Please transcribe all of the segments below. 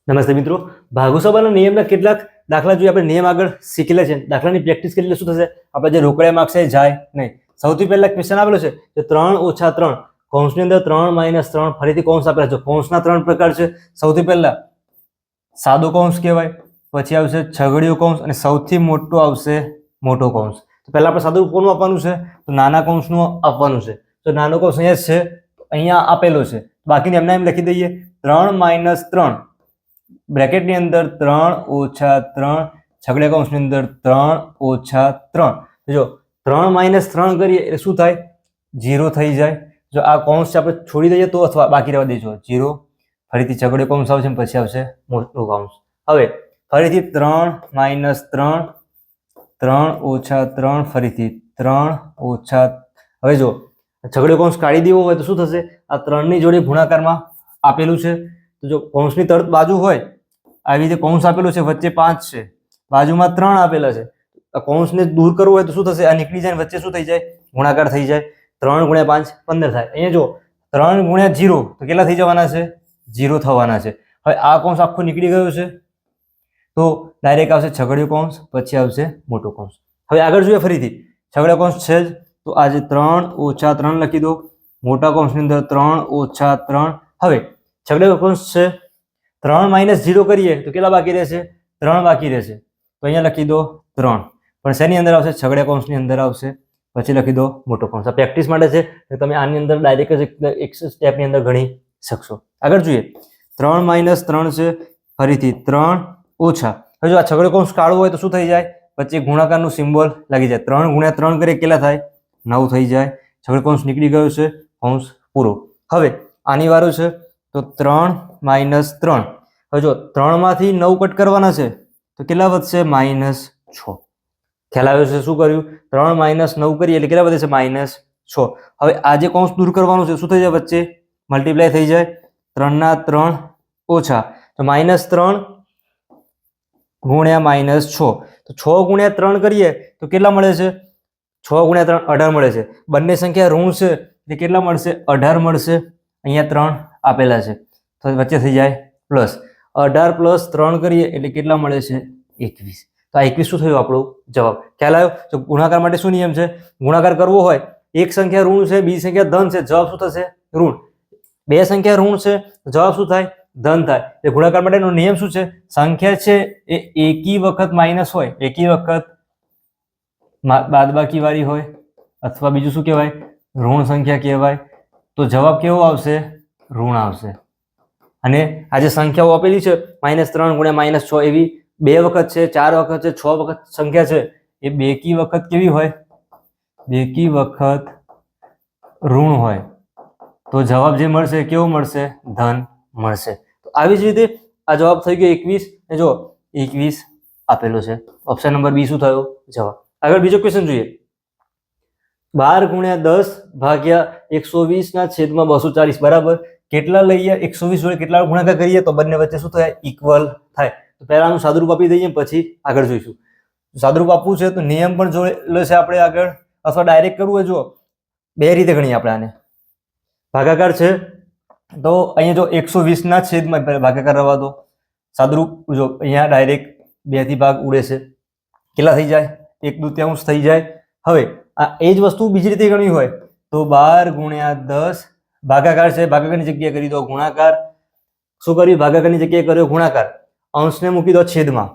નમસ્તે મિત્રો, ભાગોસભાના નિયમના કેટલાક દાખલા જોઈએ. આપણે નિયમ આગળ શીખેલા છે. દાખલાની પ્રેક્ટિસ કરી શું થશે, આપણે જે રોકડિયા માર્ક્સ છે જાય નહીં. સૌથી પહેલા ક્વેશ્ચન આપેલો છે કે 3 - 3 કૌંસની અંદર 3 - 3 ફરીથી કૌંસ આપેલા છે. કૌંસના 3 પ્રકાર છે. સૌથી પહેલા સાદો કૌંસ કહેવાય, પછી આવશે છગડીયો કૌંસ અને સૌથી મોટો આવશે મોટો કૌંસ. તો પહેલા આપણે સાદું કોનું આપવાનું છે, તો નાના કૌંસનું આપવાનું છે. તો નાનો કૌંસ અહીંયા છે, અહીંયા આપેલો છે. બાકીને એમના એમ લખી દઈએ 3 - 3 બ્રેકેટની અંદર 3 - 3 છગડીયા કૌંસની અંદર 3 - 3. જો 3 - 3 કરીએ એટલે શું થાય, 0 થઈ જાય. જો આ કૌંસ આપણે છોડી દઈએ તો અથવા બાકી રહેવા દઈશું 0. ફરીથી છગડીયો કૌંસ આવશે પછી આવશે મોટો કૌંસ. હવે ફરીથી 3 - 3 3 - 3 ફરીથી 3 - હવે જો છગડીયો કૌંસ કાઢી દેવો હોય તો શું થશે, આ 3 ની જોડે ગુણાકારમાં આપેલું છે. તો જો કૌંસની તરત બાજુ હોય, આવી રીતે કૌંસ આપેલું છે, વચ્ચે 5 છે, બાજુમાં 3 આપેલા છે. આ કૌંસને દૂર કરવું હોય તો શું થશે, આ નીકળી જાય, વચ્ચે શું થઈ જાય, ગુણાકાર થઈ જાય. 3 × 5 15 થાય. અહીંયા જો 3 × 0 તો કેટલા થઈ જવાના છે, 0 થવાના છે. હવે આ કૌંસ આખું નીકળી ગયો છે તો ડાયરેક્ટ આવશે છગડીયો કૌંસ, પછી આવશે મોટો કૌંસ. હવે આગળ જોઈએ ફરીથી છગડીયો કૌંસ છે જ તો આજે 3 - 3 લખી દો. મોટા કૌંસની અંદર 3 - 3. હવે છગડીયો કૌંસ છે, 3 - 0 કરીએ તો કેટલા બાકી રહેશે, 3 બાકી રહેશે. તો અહીંયા લખી દો 3, પણ શેની અંદર આવશે, છગડીયા કૌંસની અંદર આવશે. પછી લખી દો મોટો કૌંસ. આ પ્રેક્ટિસ માટે છે, તમે આની અંદર ડાયરેક્ટ એક સ્ટેપની અંદર ગણી શકશો. આગળ જોઈએ 3 - 3 છે, ફરીથી 3 ઓછા. હવે જો આ છગડીયો કૌંસ કાઢવો હોય તો શું થઈ જાય, વચ્ચે ગુણાકારનું સિમ્બોલ લાગી જાય. 3 × 3 કરીએ કેટલા થાય, 9 થઈ જાય. છગડીયો કૌંસ નીકળી ગયો છે, કૌંસ પૂરો. હવે આની વારો છે તો 3 - 3. હવે જો 3 માંથી 9 કટ કરવાના છે તો કેટલા વધશે, -6. ખ્યાલ આવ્યો છે શું કર્યું, 3 - 9 કરીએ એટલે કેટલા વધે છે, -6. હવે આ જે કૌંસ દૂર કરવાનું છે શું થઈ જાય, વચ્ચે મલ્ટીપ્લાય થઈ જાય. 3 ના 3 ઓછા તો -3 × -6. તો 6 × 3 કરીએ તો કેટલા મળે છે, 6 × 3 18 મળે છે. બંને સંખ્યા ઋણ છે એટલે કેટલા મળશે, 18 મળશે. અહીંયા 3 આપેલા છે તો વચ્ચે થઈ જાય પ્લસ. 18 + 3 કરીએ એટલે કેટલા મળે છે, 21. તો આ 21 શું થયું, આપણો જવાબ. ખ્યાલ આવ્યો. તો ગુણાકાર માટે શું નિયમ છે, ગુણાકાર કરવો હોય એક સંખ્યા ઋણ છે, બીજી સંખ્યા ધન છે, જવાબ શું થશે, ઋણ. બે સંખ્યા ઋણ છે, જવાબ શું થાય, ધન થાય. એ ગુણાકાર માટેનો નિયમ શું છે, સંખ્યા છે એ એકી વખત માઇનસ હોય, એકી વખત બાદબાકી વાળી હોય, અથવા બીજું શું કહેવાય, ઋણ સંખ્યા કહેવાય. તો જવાબ કેવો આવશે, ઋણ આવશે. અને આ જે સંખ્યાઓ આપેલી છે -3 × -6 એવી 2 વખત છે, 4 વખત છે, 6 વખત સંખ્યા છે, એ બેકી વખત કેવી હોય, બેકી વખત ઋણ હોય. તો જવાબ જે મળશે કેવો મળશે, ધન મળશે. તો આવી જ રીતે આ જવાબ થઈ ગયો 21. જો 21 આપેલો છે, ઓપ્શન નંબર બી શું થયો, જવાબ. આગળ બીજો ક્વેશ્ચન જોઈએ. 12 × 10 ભાગ્યા 120 ના છેદમાં 240 બરાબર કેટલા લઈએ, 120 જોડે કેટલા ગુણાકાર કરીએ તો બંને વચ્ચે શું થાય, ઇક્વલ થાય. તો પહેલાનું સાદુરૂપ આપી દઈએ, પછી આગળ જોઈશું. સાદુરૂપ આપવું છે તો નિયમ પણ જોયેલો છે આપણે આગળ, અથવા ડાયરેક્ટ કરવું હોય, જો બે રીતે ગણીએ આપણે આને. ભાગાકાર છે તો અહીંયા જો 120 ના છેદમાં ભાગાકાર રવા દો. સાદુરૂપ જો અહીંયા ડાયરેક્ટ 2 થી ભાગ ઉડે છે, કેટલા થઈ જાય, 1/2 થઈ જાય. હવે આ એ જ વસ્તુ બીજી રીતે ગણવી હોય તો 12 × 10 ભાગાકાર છે, ભાગાકારની જગ્યાએ કરી દો ગુણાકાર. શું કર્યું, ભાગાકારની જગ્યાએ કર્યો ગુણાકાર. અંશને મૂકી દો છેદમાં,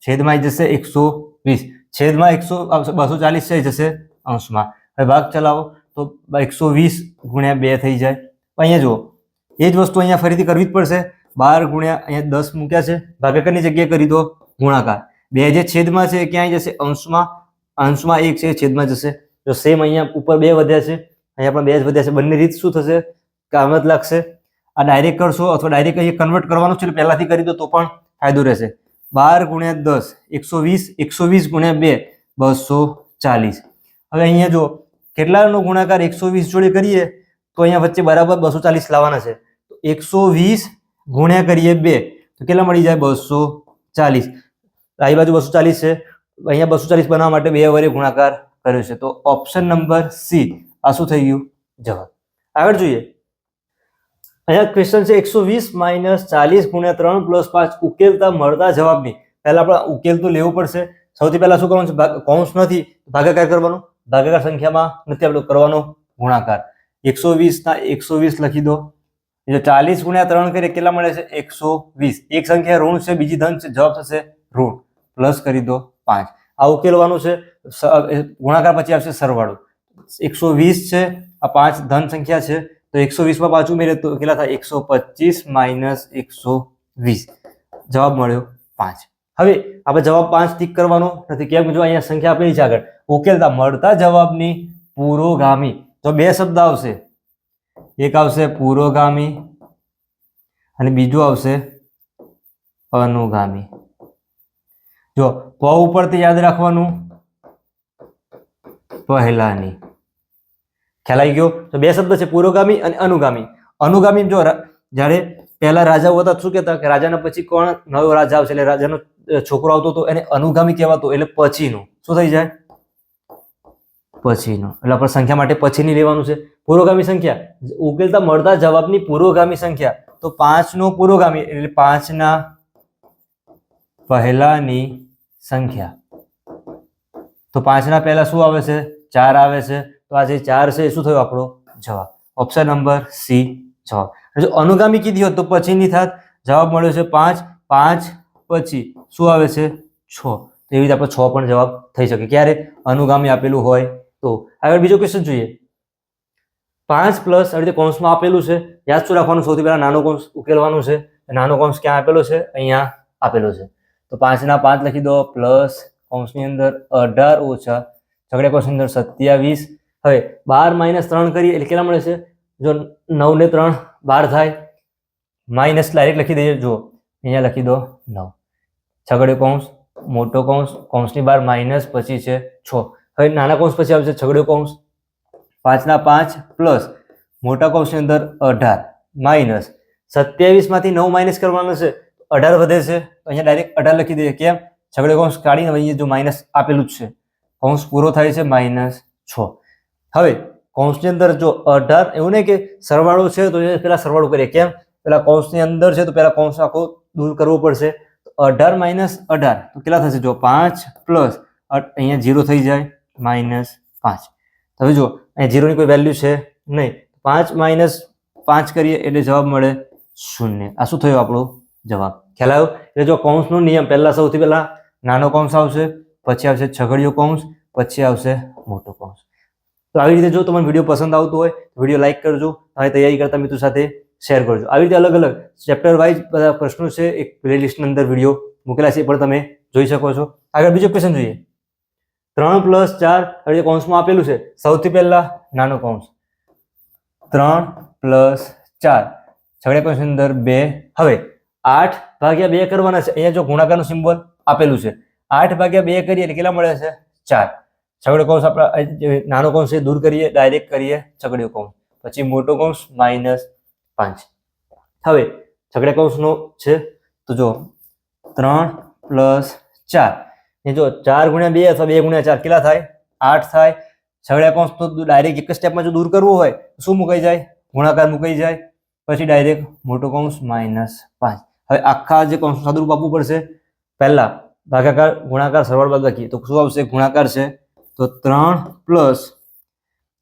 છેદમાં આવી જશે 120, છેદમાં 240 છે જશે અંશમાં. હવે ભાગ ચલાવો તો 120 × 2 થઈ જાય. અહીંયા જુઓ એ જ વસ્તુ અહીંયા ફરીથી કરવી જ પડશે. 12 × અહીંયા 10 મૂક્યા છે, ભાગાકારની જગ્યાએ કરી દો ગુણાકાર. 2 જે છેદમાં છે ક્યાં જશે, અંશમાં. અંશમાં 1 છે, છેદમાં જશે. જો સેમ અહીંયા ઉપર 2 વધ્યા છે, અહીંયા પણ 2 જ વધ્યા છે. બંને રીત શું થશે, કામ જ લાગશે. આ ડાયરેક્ટ કરશો અથવા ડાયરેક્ટ અહીંયા કન્વર્ટ કરવાનું છે, પહેલાથી કરી દો તો પણ ફાયદો રહેશે. 12 × 10 120, 120 × 2 240. હવે અહીંયા જો કેટલાનો ગુણાકાર 120 જોડે કરીએ તો અહીંયા વચ્ચે બરાબર 240 લાવવાના છે. તો 120 ગુણ્યા કરીએ 2 તો કેટલા મળી જાય, 240. આ બાજુ 240 છે, અહીંયા 240 બનાવવા માટે 2 વડે ગુણાકાર કર્યો છે. તો ઓપ્શન નંબર સી આ શું થઈ ગયું, જવાબ. આગળ જોઈએ. અહીંયા ક્વેશ્ચન છે 120 માઇનસ 40 ગુણ્યા 3 પ્લસ 5 ઉકેલતા મળતા જવાબની. પહેલા આપણે ઉકેલ તો લેવો પડશે. સૌથી પહેલા શું કરવાનું છે? કૌંસ નથી, ભાગાકાર કરવાનો. ભાગાકાર સંખ્યામાં નથી આપણે કરવાનો ગુણાકાર. 120 ના 120 લખી દો. જો 40 ગુણ્યા 3 કરીએ કેટલા મળે છે? 120. એક સંખ્યા ઋણ છે, બીજી ધન છે, જવાબ થશે ઋણ. પ્લસ કરી દો 5. આ ઉકેલવાનું છે. ગુણાકાર પછી આવશે સરવાળો. 120 છે, આ 5 ધન સંખ્યા છે, તો 120 માં પાછું ઉમેરીએ તો કેટલા થાય? 125 માઇનસ 120. જવાબ મળ્યો 5. હવે આપણે જવાબ 5 ટીક કરવાનો નથી. કેમ? જો અહીંયા સંખ્યા આપેલી છે આગળ. ઉકેલતા મળતા જવાબની પુરોગામી. તો બે શબ્દ આવશે. એક આવશે પુરોગામી અને બીજું આવશે અનુગામી. જો પ ઉપરથી યાદ રાખવાનું પહેલાની. ખ્યાલ આવી ગયો? તો બે શબ્દ છે, પુરોગામી અને અનુગામી. અનુગામી જો જ્યારે પહેલા રાજાઓ હતા શું કહેતા કે રાજાના પછી કોણ નવો રાજા આવશે એટલે રાજાનો છોકરો આવતો હતો એને અનુગામી કહેવાતો. એટલે પછીનો શું થઈ જાય? પછીનો. એટલે આપણે સંખ્યા માટે પછીની લેવાનું છે. પુરોગામી સંખ્યા ઉકેલતા મળતા જવાબની પુરોગામી સંખ્યા. તો 5 નો પુરોગામી એટલે 5 ના પહેલાની સંખ્યા. તો 5 ના પહેલા શું આવે છે? 4 આવે છે. તો આ જે 4 છે એ શું થયો આપણો જવાબ? ઓપ્શન નંબર સી જવાબ. જો અનુગામી કીધી હોત તો પછીની થાત. જવાબ મળ્યો છે 5. 5 પછી શું આવે છે? 6. એવી રીતે આપણે 6 પણ જવાબ થઈ શકે. ક્યારે? અનુગામી આપેલું હોય તો. આગળ બીજો ક્વેશ્ચન જોઈએ. 5 પ્લસ આ રીતે કૌંસમાં આપેલું છે. યાદ શું રાખવાનું? સૌથી પહેલા નાનો કૌંસ ઉકેલવાનું છે. નાનો કૌંસ ક્યાં આપેલો છે? અહીંયા આપેલો છે. તો 5 ના 5 લખી દો પ્લસ કૌંસની અંદર 18 ઓછા છગડીયા કૌંસની અંદર 27. હવે 12 માઇનસ 3 કરીએ એટલે કેટલા મળે છે? જો 9 ને 3 12 થાય. માઇનસ ડાયરેક્ટ લખી દઈએ. જો અહીંયા લખી દો 9 છગડીયો કૌંસ મોટો કૌંસ કૌંસની બહાર માઇનસ પછી છે 6. હવે નાના કૌંસ પછી આવશે છગડીયો કૌંસ. 5 ના 5 પ્લસ મોટા કૌંસની અંદર 18 માઇનસ 27 માંથી 9 માઇનસ કરવાનો છે. 18 વધે છે. અહીંયા ડાયરેક્ટ 18 લખી દઈએ. કેમ? છગડીયો કૌંસ કાઢીને અહીંયા જો માઇનસ આપેલું જ છે. કૌંસ પૂરો થાય છે -6. હવે કૌંસની અંદર જો 18 એવું નહીં કે સરવાળો છે તો પેલા સરવાળો કરીએ. કેમ? પેલા કૌંસની અંદર છે તો પેલા કૌંસ આખો દૂર કરવો પડશે. 18 માઇનસ 18 તો કેટલા થશે? જો 5 પ્લસ અહીંયા 0 થઈ જાય -5. હવે જો અહીંયા 0 ની કોઈ વેલ્યુ છે નહીં. 5 માઇનસ 5 કરીએ એટલે જવાબ મળે 0. આ શું થયો આપણો જવાબ? ખ્યાલ આવ્યો? એટલે જો કૌંસનો નિયમ પહેલા સૌથી પહેલા નાનો કૌંસ આવશે, પછી આવશે છગડીયો કૌંસ, પછી આવશે મોટો કૌંસ. તો આવી રીતે જો તમને વિડીયો પસંદ આવતો હોય તો વિડીયો લાઈક કરજો. હવે તૈયારી કરતા મિત્રો સાથે શેર કરજો. આવી રીતે અલગ અલગ ચેપ્ટર વાઇઝ બધા પ્રશ્નો છે એક પ્લેલિસ્ટની અંદર વિડીયો મૂકેલા છે, પણ તમે જોઈ શકો છો. આગળ બીજો ક્વેશ્ચન જોઈએ. 3 પ્લસ 4 હવે કૌંસમાં આપેલું છે. સૌથી પહેલા નાનો કૌંસ 3 પ્લસ 4 છગડીયા કૌંસની અંદર 2. હવે 8 ભાગ્યા 2 કરવાના છે. અહીંયા જો ગુણાકારનું સિમ્બોલ આપેલું છે. 8 ભાગ્યા 2 કરીએ એટલે કેટલા મળે છે? 4. છગડીયો કૌંસ આપણે નાનો કૌંસ એ દૂર કરીએ, ડાયરેક્ટ કરીએ છગડીયો કૌંસ, પછી મોટો કૌંસ -5. હવે છગડીયા કૌંસનો છે તો જો 3 પ્લસ 4 એ જો 4 ગુણ્યા 2 અથવા 2 ગુણ્યા 4 કેટલા થાય? 8 થાય. છગડીયા કૌંસ તો ડાયરેક્ટ એક જ સ્ટેપમાં જો દૂર કરવું હોય શું મુકાઈ જાય? ગુણાકાર મુકાઈ જાય. પછી ડાયરેક્ટ મોટો કૌંસ -5. હવે આખા જે કૌંસ સાદુરૂપ આપવું પડશે. પહેલા ભાગાકાર ગુણાકાર સરવાળો બાદબાકી તો શું આવશે? ગુણાકાર છે. તો 3 પ્લસ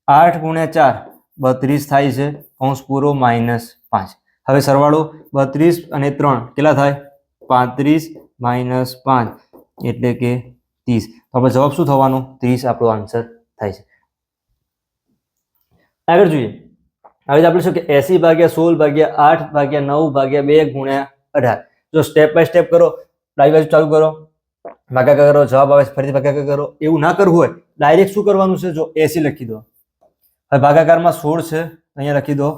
8 ગુણ્યા 4 32 થાય છે. કૌંસ પૂરો -5. હવે સરવાળો 32 અને 3 કેટલા થાય? 35 -5 એટલે કે 30. તો આપણે જવાબ શું થવાનો? 30 આપણો આન્સર થાય છે. આગળ જોઈએ. હવે આપણે શું કે 80 ભાગ્યા 16 ભાગ્યા 8 ભાગ્યા 9 ભાગ્યા 2 ગુણ્યા 18. જો સ્ટેપ બાય સ્ટેપ કરો, ડાબી બાજુ ચાલુ કરો, ભાગાકાર કરો, જવાબ આવે ફરીથી ભાગાકાર કરો. એવું ના કરવું હોય ડાયરેક્ટ શું કરવાનું છે? જો 80 લખી દો. હવે ભાગાકારમાં 16 છે, અહીંયા લખી દો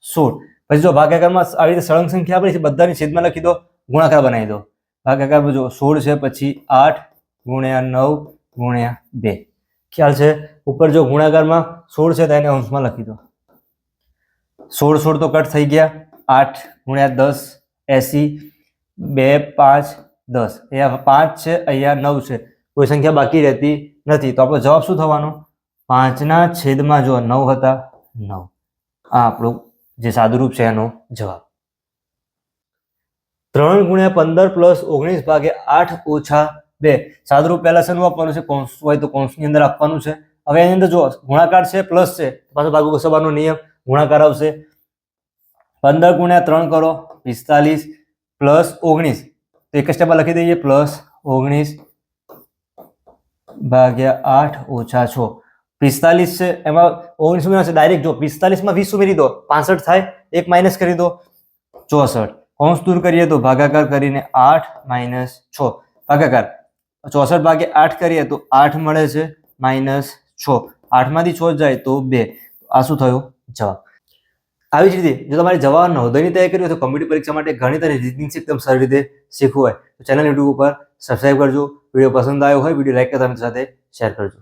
16. પછી જો ભાગાકારમાં આવી રીતે સળંગ સંખ્યા આપેલી છે બધાની છેદમાં લખી દો, ગુણાકાર બનાવી દો. ભાગાકારમાં જો 16 છે, પછી 8 ગુણ્યા 9 ગુણ્યા 2. ખ્યાલ છે? ઉપર જો ગુણાકારમાં 16 છે તો એને અંશમાં લખી દો. 16 તો કટ થઈ ગયા. 8 ગુણ્યા 10 80, 2 5 10. અહીંયા 5 છે, અહીંયા 9 છે, કોઈ સંખ્યા બાકી રહેતી નથી. તો આપણો જવાબ શું થવાનો? 5 ના છેદમાં જો 9 હતા 9. આ આપણો જે સાદુરૂપ છે એનો જવાબ. 3 ગુણ્યા 15 પ્લસ 19 ભાગ્યા 8 ઓછા 2. સાદુરૂપ પહેલા શેનું આપવાનું છે? કૌંસ હોય તો કૌંસની અંદર આપવાનું છે. હવે એની અંદર જો ગુણાકાર છે પ્લસ છે, પાછો ભાગુ સભાનો નિયમ, ગુણાકાર આવશે. 15 ગુણ્યા 3 કરો 45 પ્લસ 19, તો એક જ સ્ટેપમાં લખી દઈએ, પ્લસ 19 ભાગ્યા 8 ઓછા 6. 45 છે, એમાં 19 ઉમેરવાનું છે ડાયરેક્ટ. જો 45 માં 20 ઉમેરી દો 65 થાય, એક માઇનસ કરી દો 64. કૌંસ દૂર કરીએ તો ભાગાકાર કરીને 8 માઇનસ 6 ભાગાકાર 64 ભાગ્યા 8 કરીએ તો 8 મળે છે માઇનસ 6. 8 માંથી 6 જાય તો 2. આ શું થયો? જવાબ. આવી જ રીતે જો તમારે જવાબ નવોદયની તૈયારી કરવી હોય તો કોમ્પિટિટિવ પરીક્ષા માટે ગણિત અને રીઝનિંગ એકદમ સરળ રીતે શીખવું હોય તો ચેનલ યુટ્યુબ ઉપર સબસ્ક્રાઇબ કરજો. વિડીયો પસંદ આવ્યો હોય વિડીયો લાઈક કરતા મિત્રો સાથે શેર કરજો.